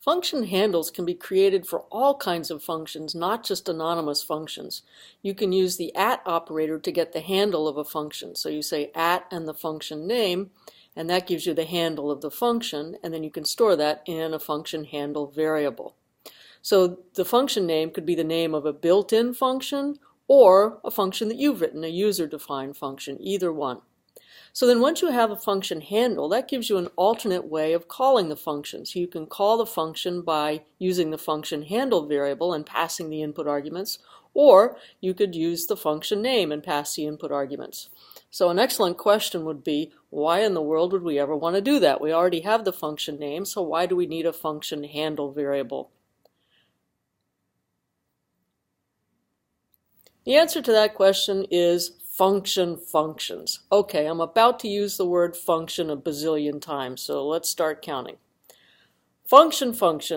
Function handles can be created for all kinds of functions, not just anonymous functions. You can use the @ operator to get the handle of a function. So you say @ and the function name, and that gives you the handle of the function, and then you can store that in a function handle variable. So the function name could be the name of a built-in function or a function that you've written, a user-defined function, either one. So then once you have a function handle, that gives you an alternate way of calling the function. So you can call the function by using the function handle variable and passing the input arguments, or you could use the function name and pass the input arguments. So an excellent question would be, why in the world would we ever want to do that? We already have the function name, so why do we need a function handle variable? The answer to that question is functions. Okay, I'm about to use the word function a bazillion times, so let's start counting. Function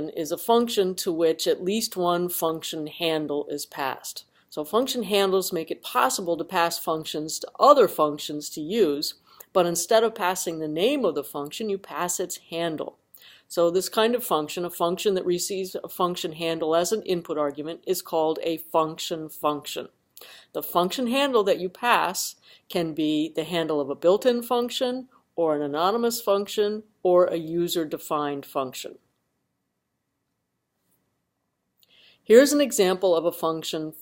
is a function to which at least one function handle is passed. So function handles make it possible to pass functions to other functions to use, but instead of passing the name of the function, you pass its handle. So this kind of function, a function that receives a function handle as an input argument, is called a function. The function handle that you pass can be the handle of a built-in function, or an anonymous function, or a user-defined function. Here's an example of a function.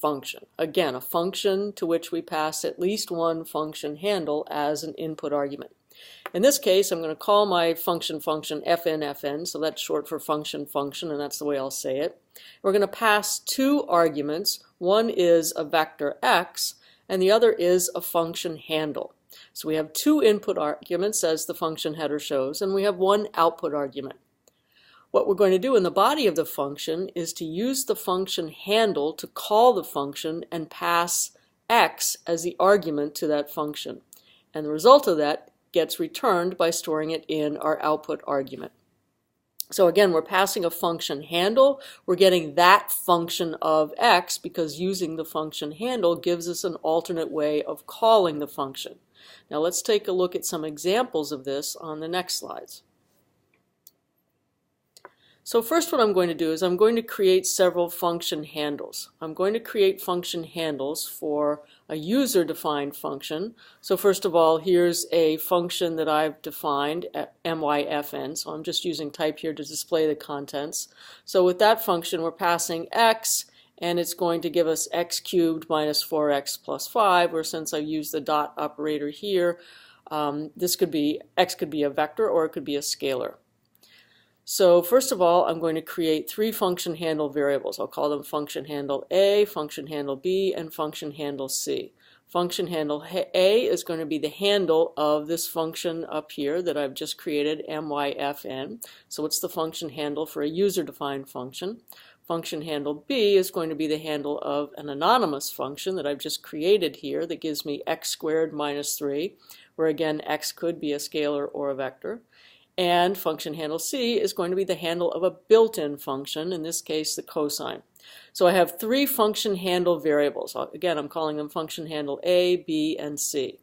Again, a function to which we pass at least one function handle as an input argument. In this case, I'm going to call my function fn, so that's short for function, and that's the way I'll say it. We're going to pass two arguments. One is a vector x, and the other is a function handle. So we have two input arguments, as the function header shows, and we have one output argument. What we're going to do in the body of the function is to use the function handle to call the function and pass x as the argument to that function. And the result of that gets returned by storing it in our output argument. So again, we're passing a function handle. We're getting that function of x because using the function handle gives us an alternate way of calling the function. Now let's take a look at some examples of this on the next slides. So first what I'm going to do is I'm going to create several function handles. I'm going to create function handles for a user-defined function. So first of all, here's a function that I've defined at myfn. So I'm just using type here to display the contents. So with that function, we're passing x, and it's going to give us x cubed minus 4x plus 5, or since I used the dot operator here, this could be, x could be a vector or it could be a scalar. So first of all, I'm going to create three function handle variables. I'll call them function handle A, function handle B, and function handle C. Function handle A is going to be the handle of this function up here that I've just created, myfn. So it's the function handle for a user-defined function. Function handle B is going to be the handle of an anonymous function that I've just created here that gives me x squared minus 3, where again x could be a scalar or a vector. And function handle C is going to be the handle of a built-in function, in this case the cosine. So I have three function handle variables. Again, I'm calling them function handle A, B, and C.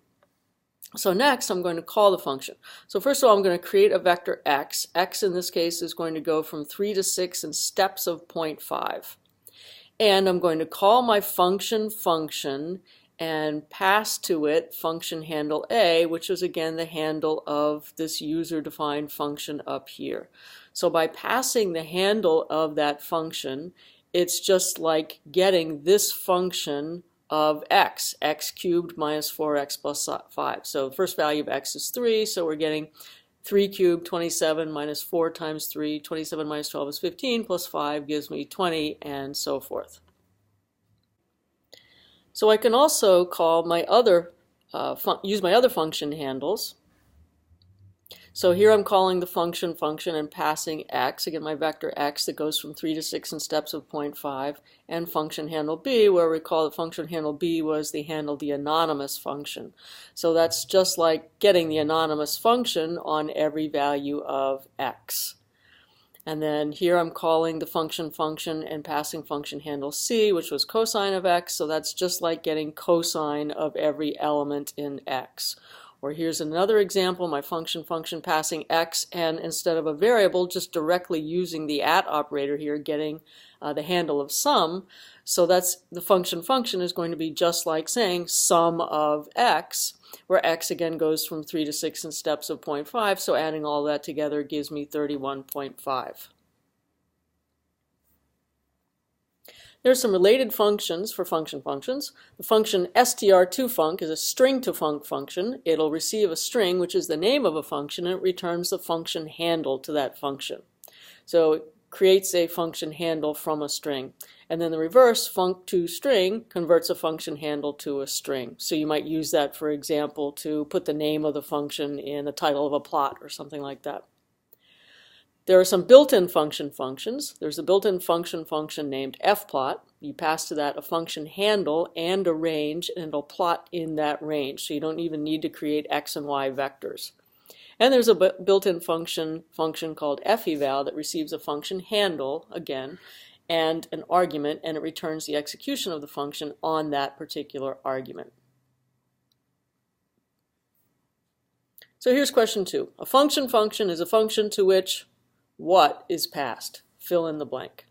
So next I'm going to call the function. So first of all, I'm going to create a vector x. X in this case is going to go from 3 to 6 in steps of 0.5. And I'm going to call my function and pass to it function handle A, which is again the handle of this user-defined function up here. So by passing the handle of that function, it's just like getting this function of x cubed minus 4x plus 5. So the first value of x is 3, so we're getting 3 cubed, 27, minus 4 times 3, 27 minus 12 is 15, plus 5 gives me 20, and so forth. So I can also call my other, use my other function handles. So here I'm calling the function and passing x, again my vector x that goes from 3 to 6 in steps of 0.5, and function handle b, where recall that function handle b was the handle of the anonymous function. So that's just like getting the anonymous function on every value of x. And then here I'm calling the function and passing function handle c, which was cosine of x, so that's just like getting cosine of every element in x. Or here's another example, my function passing x, and instead of a variable, just directly using the at operator here, getting the handle of sum. So that's the function is going to be just like saying sum of x, where x again goes from 3 to 6 in steps of 0.5, so adding all that together gives me 31.5. There's some related functions for functions. The function str2func is a string to func function. It'll receive a string, which is the name of a function, and it returns the function handle to that function. So it creates a function handle from a string. And then the reverse, func2string, converts a function handle to a string. So you might use that, for example, to put the name of the function in the title of a plot or something like that. There are some built-in functions. There's a built-in function named fplot. You pass to that a function handle and a range, and it'll plot in that range. So you don't even need to create x and y vectors. And there's a built-in function called feval that receives a function handle, again, and an argument, and it returns the execution of the function on that particular argument. So here's question 2. A function is a function to which what is passed? Fill in the blank.